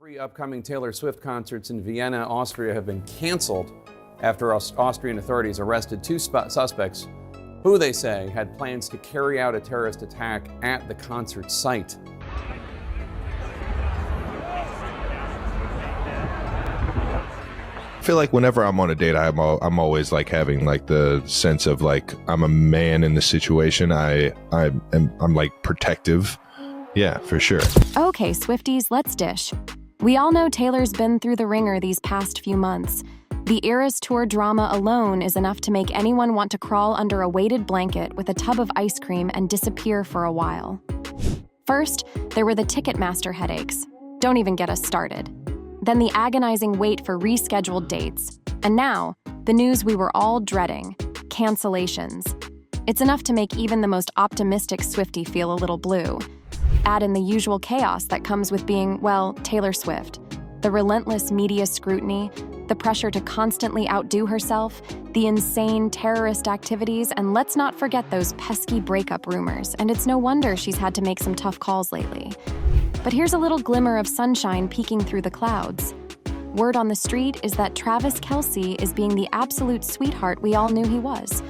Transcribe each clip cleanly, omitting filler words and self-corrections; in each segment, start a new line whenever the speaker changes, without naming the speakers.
Three upcoming Taylor Swift concerts in Vienna, Austria have been canceled after Austrian authorities arrested two suspects who, they say, had plans to carry out a terrorist attack at the concert site.
I feel like whenever I'm on a date, I'm always like having like the sense of like I'm a man in the situation. I'm like protective. Yeah, for sure.
Okay, Swifties, let's dish. We all know Taylor's been through the ringer these past few months. The Eras Tour drama alone is enough to make anyone want to crawl under a weighted blanket with a tub of ice cream and disappear for a while. First, there were the Ticketmaster headaches. Don't even get us started. Then the agonizing wait for rescheduled dates. And now, the news we were all dreading, cancellations. It's enough to make even the most optimistic Swiftie feel a little blue. Add in the usual chaos that comes with being, well, Taylor Swift. The relentless media scrutiny, the pressure to constantly outdo herself, the insane terrorist activities, and let's not forget those pesky breakup rumors, and it's no wonder she's had to make some tough calls lately. But here's a little glimmer of sunshine peeking through the clouds. Word on the street is that Kelce is being the absolute sweetheart we all knew he was,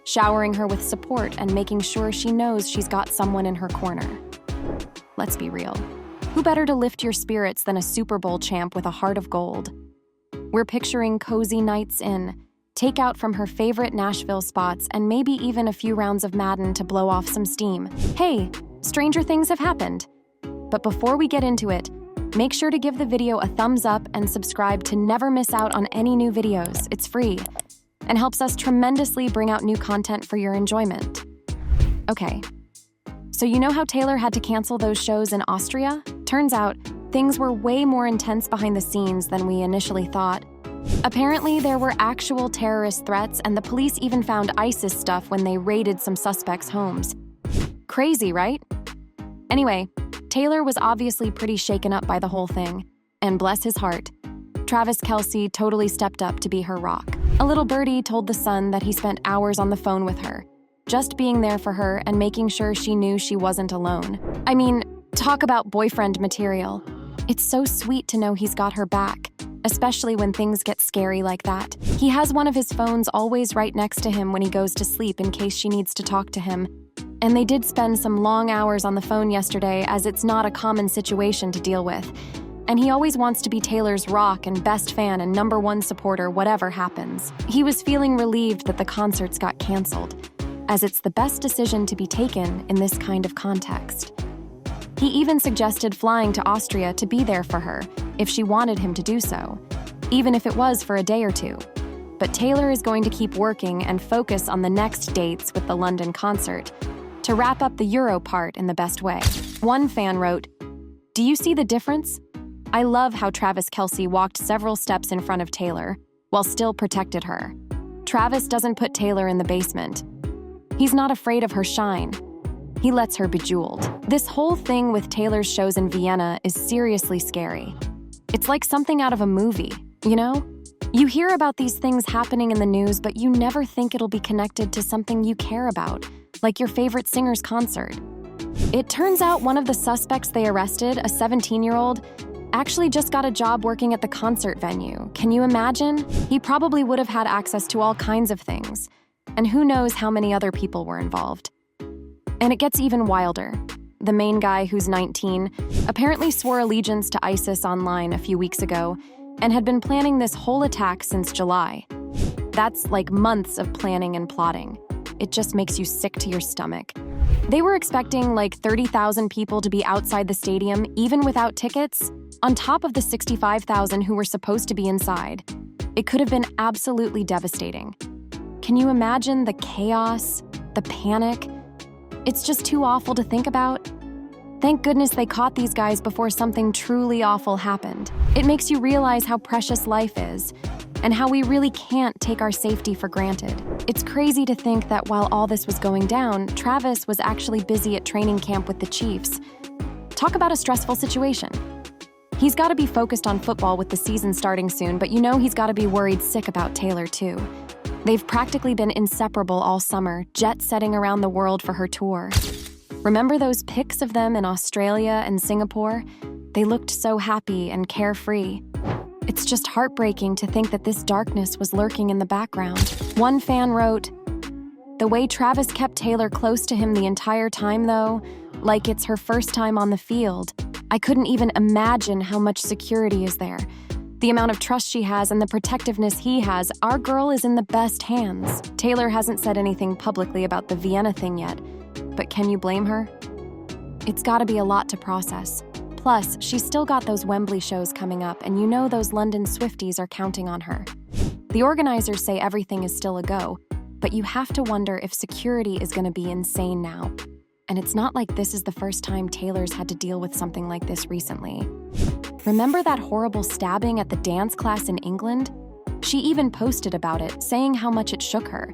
showering her with support and making sure she knows she's got someone in her corner. Let's be real. Who better to lift your spirits than a Super Bowl champ with a heart of gold? We're picturing cozy nights in, takeout from her favorite Nashville spots, and maybe even a few rounds of Madden to blow off some steam. Hey, stranger things have happened. But before we get into it, make sure to give the video a thumbs up and subscribe to never miss out on any new videos. It's free and helps us tremendously bring out new content for your enjoyment. Okay, so you know how Taylor had to cancel those shows in Austria? Turns out, things were way more intense behind the scenes than we initially thought. Apparently, there were actual terrorist threats, and the police even found ISIS stuff when they raided some suspects' homes. Crazy, right? Anyway, Taylor was obviously pretty shaken up by the whole thing, and bless his heart, Kelce totally stepped up to be her rock. A little birdie told The Sun that he spent hours on the phone with her, just being there for her and making sure she knew she wasn't alone. I mean, talk about boyfriend material. It's so sweet to know he's got her back, especially when things get scary like that. He has one of his phones always right next to him when he goes to sleep in case she needs to talk to him. And they did spend some long hours on the phone yesterday, as it's not a common situation to deal with. And he always wants to be Taylor's rock and best fan and #1 supporter whatever happens. He was feeling relieved that the concerts got canceled, as it's the best decision to be taken in this kind of context. He even suggested flying to Austria to be there for her if she wanted him to do so, even if it was for a day or two. But Taylor is going to keep working and focus on the next dates with the London concert to wrap up the Euro part in the best way. One fan wrote, "Do you see the difference? I love how Kelce walked several steps in front of Taylor while still protected her. Travis doesn't put Taylor in the basement. He's not afraid of her shine. He lets her bejeweled." This whole thing with Taylor's shows in Vienna is seriously scary. It's like something out of a movie, you know? You hear about these things happening in the news, but you never think it'll be connected to something you care about, like your favorite singer's concert. It turns out one of the suspects they arrested, a 17-year-old, actually just got a job working at the concert venue. Can you imagine? He probably would have had access to all kinds of things. And who knows how many other people were involved. And it gets even wilder. The main guy, who's 19, apparently swore allegiance to ISIS online a few weeks ago and had been planning this whole attack since July. That's like months of planning and plotting. It just makes you sick to your stomach. They were expecting like 30,000 people to be outside the stadium, even without tickets, on top of the 65,000 who were supposed to be inside. It could have been absolutely devastating. Can you imagine the chaos, the panic? It's just too awful to think about. Thank goodness they caught these guys before something truly awful happened. It makes you realize how precious life is and how we really can't take our safety for granted. It's crazy to think that while all this was going down, Travis was actually busy at training camp with the Chiefs. Talk about a stressful situation. He's got to be focused on football with the season starting soon, but you know he's got to be worried sick about Taylor too. They've practically been inseparable all summer, jet-setting around the world for her tour. Remember those pics of them in Australia and Singapore? They looked so happy and carefree. It's just heartbreaking to think that this darkness was lurking in the background. One fan wrote, "The way Travis kept Taylor close to him the entire time, though, like it's her first time on the field, I couldn't even imagine how much security is there. The amount of trust she has and the protectiveness he has, our girl is in the best hands." Taylor hasn't said anything publicly about the Vienna thing yet, but can you blame her? It's gotta be a lot to process. Plus, she's still got those Wembley shows coming up, and you know those London Swifties are counting on her. The organizers say everything is still a go, but you have to wonder if security is gonna be insane now. And it's not like this is the first time Taylor's had to deal with something like this recently. Remember that horrible stabbing at the dance class in England? She even posted about it, saying how much it shook her.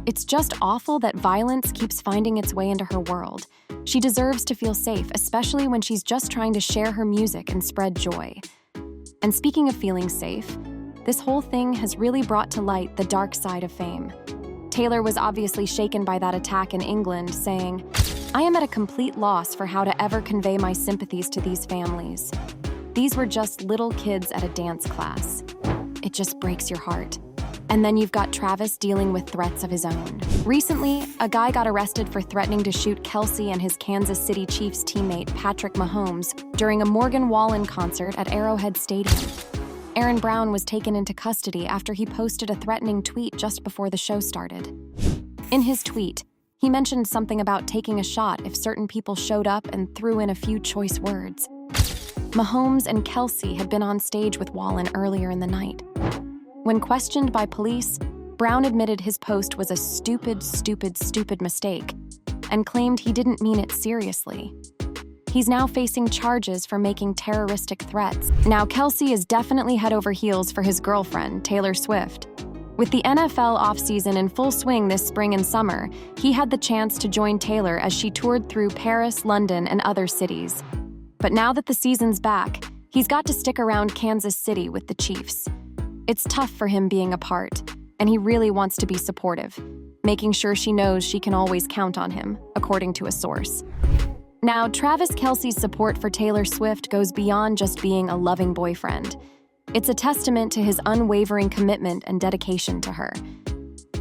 It's just awful that violence keeps finding its way into her world. She deserves to feel safe, especially when she's just trying to share her music and spread joy. And speaking of feeling safe, this whole thing has really brought to light the dark side of fame. Taylor was obviously shaken by that attack in England, saying, "I am at a complete loss for how to ever convey my sympathies to these families. These were just little kids at a dance class." It just breaks your heart. And then you've got Travis dealing with threats of his own. Recently, a guy got arrested for threatening to shoot Kelce and his Kansas City Chiefs teammate Patrick Mahomes during a Morgan Wallen concert at Arrowhead Stadium. Aaron Brown was taken into custody after he posted a threatening tweet just before the show started. In his tweet, he mentioned something about taking a shot if certain people showed up and threw in a few choice words. Mahomes and Kelce had been on stage with Wallen earlier in the night. When questioned by police, Brown admitted his post was a stupid mistake and claimed he didn't mean it seriously. He's now facing charges for making terroristic threats. Now, Kelce is definitely head over heels for his girlfriend, Taylor Swift. With the NFL offseason in full swing this spring and summer, he had the chance to join Taylor as she toured through Paris, London, and other cities. But now that the season's back, he's got to stick around Kansas City with the Chiefs. It's tough for him being apart, and he really wants to be supportive, making sure she knows she can always count on him, according to a source. Now, Travis Kelce's support for Taylor Swift goes beyond just being a loving boyfriend. It's a testament to his unwavering commitment and dedication to her.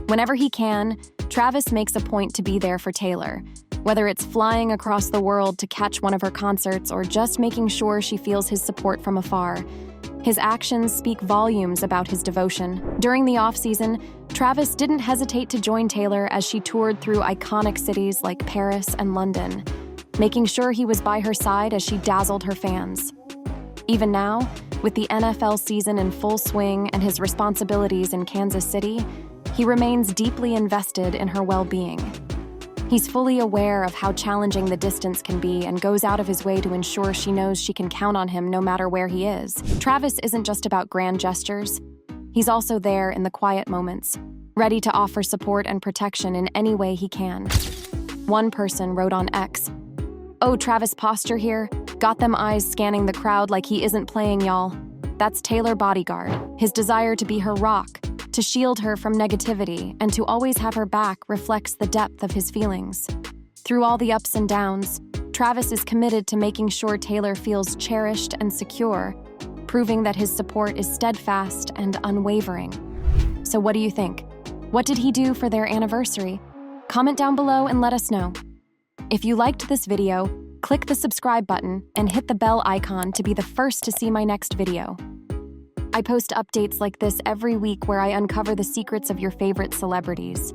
Whenever he can, Travis makes a point to be there for Taylor, whether it's flying across the world to catch one of her concerts or just making sure she feels his support from afar. His actions speak volumes about his devotion. During the off-season, Travis didn't hesitate to join Taylor as she toured through iconic cities like Paris and London, making sure he was by her side as she dazzled her fans. Even now, with the NFL season in full swing and his responsibilities in Kansas City, he remains deeply invested in her well-being. He's fully aware of how challenging the distance can be and goes out of his way to ensure she knows she can count on him no matter where he is. Travis isn't just about grand gestures. He's also there in the quiet moments, ready to offer support and protection in any way he can. One person wrote on X, "Oh, Travis posture here. Got them eyes scanning the crowd like he isn't playing, y'all. That's Taylor Bodyguard. His desire to be her rock, to shield her from negativity, and to always have her back reflects the depth of his feelings. Through all the ups and downs, Travis is committed to making sure Taylor feels cherished and secure, proving that his support is steadfast and unwavering." So what do you think? What did he do for their anniversary? Comment down below and let us know. If you liked this video, click the subscribe button and hit the bell icon to be the first to see my next video. I post updates like this every week where I uncover the secrets of your favorite celebrities.